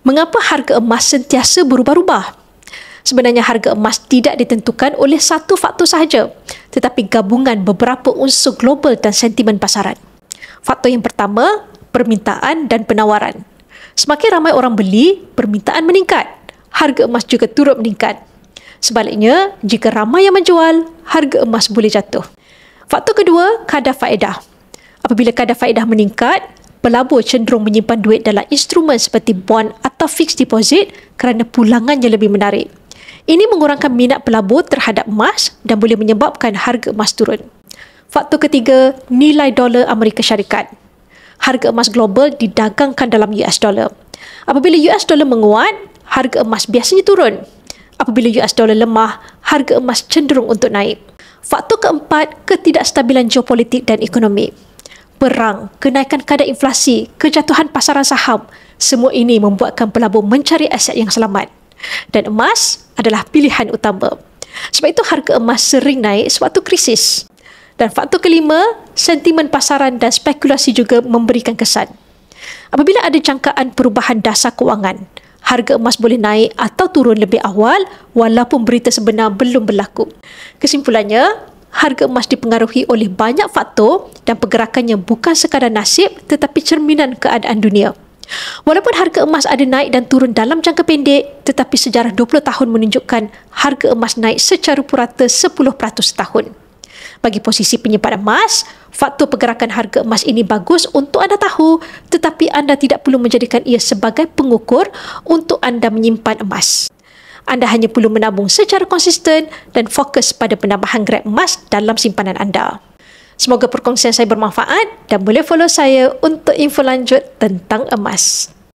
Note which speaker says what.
Speaker 1: Mengapa harga emas sentiasa berubah-ubah? Sebenarnya harga emas tidak ditentukan oleh satu faktor sahaja, tetapi gabungan beberapa unsur global dan sentimen pasaran. Faktor yang pertama, permintaan dan penawaran. Semakin ramai orang beli, permintaan meningkat. Harga emas juga turut meningkat. Sebaliknya, jika ramai yang menjual, harga emas boleh jatuh. Faktor kedua, kadar faedah. Apabila kadar faedah meningkat, pelabur cenderung menyimpan duit dalam instrumen seperti bond atau fixed deposit kerana pulangannya lebih menarik. Ini mengurangkan minat pelabur terhadap emas dan boleh menyebabkan harga emas turun. Faktor ketiga, nilai dolar Amerika Syarikat. Harga emas global didagangkan dalam US dollar. Apabila US dollar menguat, harga emas biasanya turun. Apabila US dollar lemah, harga emas cenderung untuk naik. Faktor keempat, ketidakstabilan geopolitik dan ekonomi. Perang, kenaikan kadar inflasi, kejatuhan pasaran saham, semua ini membuatkan pelabur mencari aset yang selamat. Dan emas adalah pilihan utama. Sebab itu harga emas sering naik sewaktu krisis. Dan faktor kelima, sentimen pasaran dan spekulasi juga memberikan kesan. Apabila ada jangkaan perubahan dasar kewangan, harga emas boleh naik atau turun lebih awal walaupun berita sebenar belum berlaku. Kesimpulannya, harga emas dipengaruhi oleh banyak faktor dan pergerakannya bukan sekadar nasib tetapi cerminan keadaan dunia. Walaupun harga emas ada naik dan turun dalam jangka pendek, tetapi sejarah 20 tahun menunjukkan harga emas naik secara purata 10% setahun. Bagi posisi penyimpanan emas, faktor pergerakan harga emas ini bagus untuk anda tahu, tetapi anda tidak perlu menjadikan ia sebagai pengukur untuk anda menyimpan emas. Anda hanya perlu menabung secara konsisten dan fokus pada penambahan gram emas dalam simpanan anda. Semoga perkongsian saya bermanfaat dan boleh follow saya untuk info lanjut tentang emas.